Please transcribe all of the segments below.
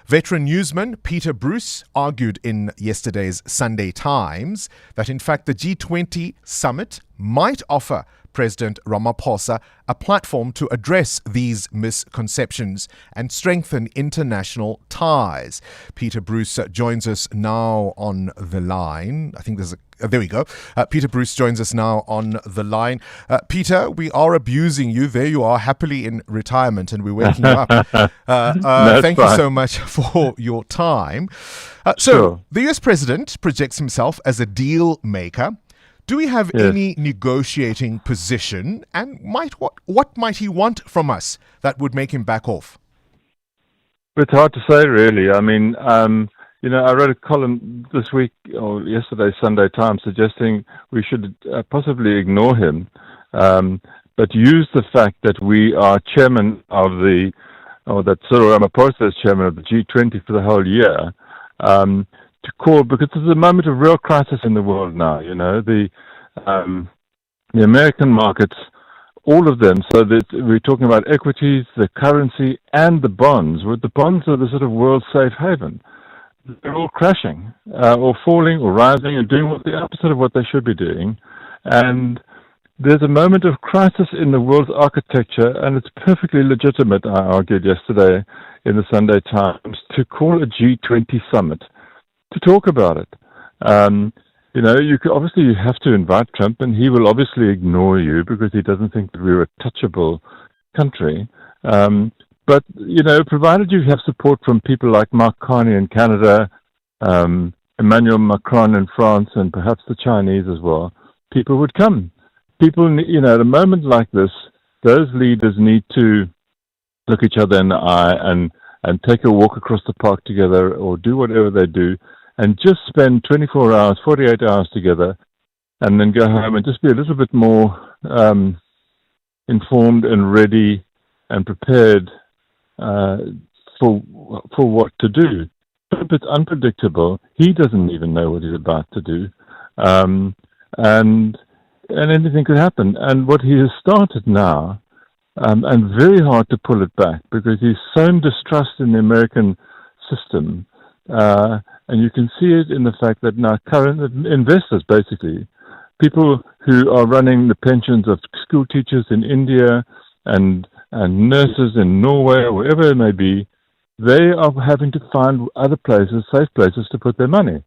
Veteran newsman Peter Bruce argued in yesterday's Sunday Times that in fact the G20 Summit might offer President Ramaphosa a platform to address these misconceptions and strengthen international ties. Peter Bruce joins us now on the line. I think there's there we go. Peter Bruce joins us now on the line. Peter, we are abusing you. There you are, happily in retirement, and we're waking you up. Thank you so much for your time. So, the US president projects himself as a deal maker. Do we have any negotiating position, and what might he want from us that would make him back off? It's hard to say, really. I mean, I wrote a column this week or yesterday, Sunday Times, suggesting we should possibly ignore him, but use the fact that we are chairman of that Cyril Ramaphosa is chairman of the G20 for the whole year, to call, because there's a moment of real crisis in the world now. The American markets, all of them, so that we're talking about equities, the currency, and the bonds. Where the bonds are the sort of world safe haven. They're all crashing, or falling, or rising, and doing the opposite of what they should be doing. And there's a moment of crisis in the world's architecture, and it's perfectly legitimate, I argued yesterday in the Sunday Times, to call a G20 summit to talk about it. You have to invite Trump, and he will obviously ignore you because he doesn't think that we're a touchable country. But provided you have support from people like Mark Carney in Canada, Emmanuel Macron in France, and perhaps the Chinese as well, people would come. People, at a moment like this, those leaders need to look each other in the eye and take a walk across the park together, or do whatever they do, and just spend 24 hours, 48 hours together, and then go home and just be a little bit more informed and ready and prepared for what to do. Trump is unpredictable. He doesn't even know what he's about to do, and anything could happen. And what he has started now, and very hard to pull it back, because he's sown distrust in the American system. And you can see it in the fact that now current investors, basically, people who are running the pensions of school teachers in India and nurses in Norway or wherever it may be, they are having to find other places, safe places to put their money.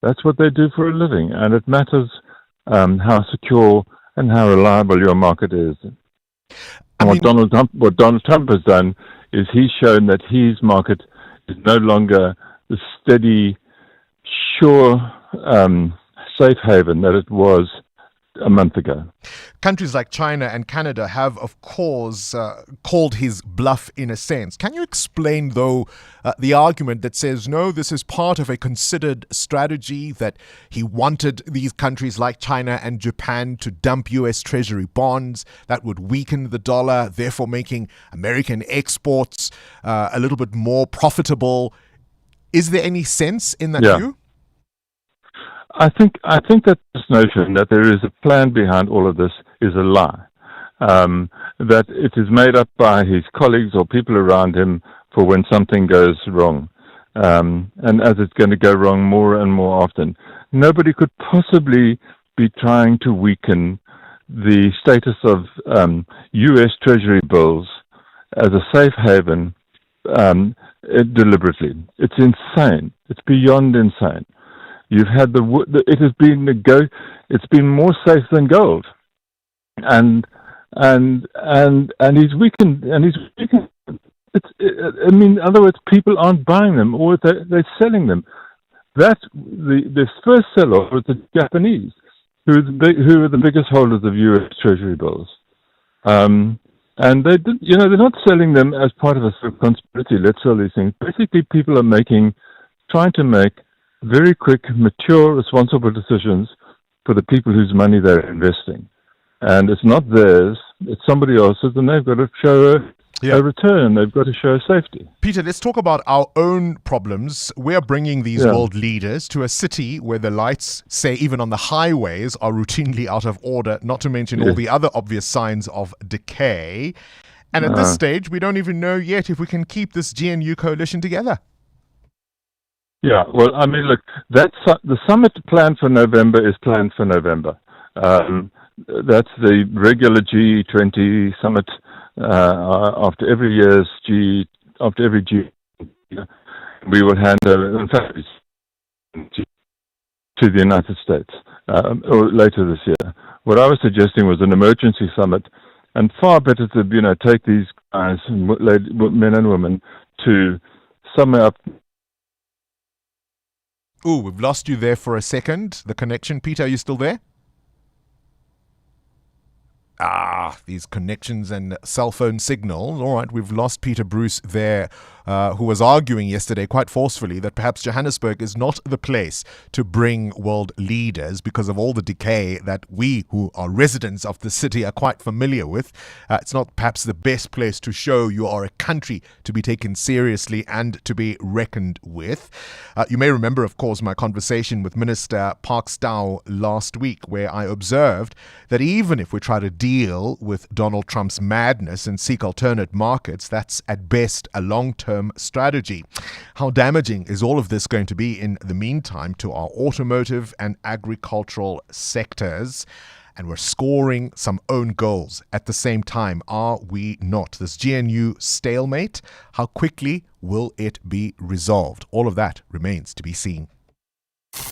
That's what they do for a living, and it matters how secure and how reliable your market is. And what Donald Trump has done is he's shown that his market is no longer the steady, sure, safe haven that it was a month ago. Countries like China and Canada have, of course, called his bluff in a sense. Can you explain, though, the argument that says, no, this is part of a considered strategy, that he wanted these countries like China and Japan to dump U.S. Treasury bonds that would weaken the dollar, therefore making American exports a little bit more profitable? Is there any sense in that view? I think that this notion that there is a plan behind all of this is a lie. That it is made up by his colleagues or people around him for when something goes wrong. And as it's going to go wrong more and more often. Nobody could possibly be trying to weaken the status of U.S. Treasury bills as a safe haven deliberately. It's insane. It's beyond insane. You've had it's been more safe than gold, and he's weakened. In other words, people aren't buying them, or they're selling them. This first sell-off was the Japanese, who are the biggest holders of U.S. Treasury bills. And they're not selling them as part of a sort of conspiracy. Let's sell these things. Basically, people are trying to make very quick, mature, responsible decisions for the people whose money they're investing. And it's not theirs, it's somebody else's, and they've got to show a return. They've got to show safety. Peter, let's talk about our own problems. We're bringing these world leaders to a city where the lights, say even on the highways, are routinely out of order, not to mention all the other obvious signs of decay. And at this stage, we don't even know yet if we can keep this GNU coalition together. Yeah, well, I mean, look, the summit planned for November is planned for November. That's the regular G20 summit after every year's after every G. We will hand over, in fact, to the United States or later this year. What I was suggesting was an emergency summit, and far better to take these guys, men and women, to somewhere up. Ooh, we've lost you there for a second. The connection, Peter, are you still there? These connections and cell phone signals. All right, we've lost Peter Bruce there, who was arguing yesterday quite forcefully that perhaps Johannesburg is not the place to bring world leaders because of all the decay that we who are residents of the city are quite familiar with. It's not perhaps the best place to show you are a country to be taken seriously and to be reckoned with. You may remember, of course, my conversation with Minister Park Stow last week, where I observed that even if we try to deal with Donald Trump's madness and seek alternate markets, that's at best a long-term strategy. How damaging is all of this going to be in the meantime to our automotive and agricultural sectors? And we're scoring some own goals at the same time, are we not? This GNU stalemate, how quickly will it be resolved? All of that remains to be seen.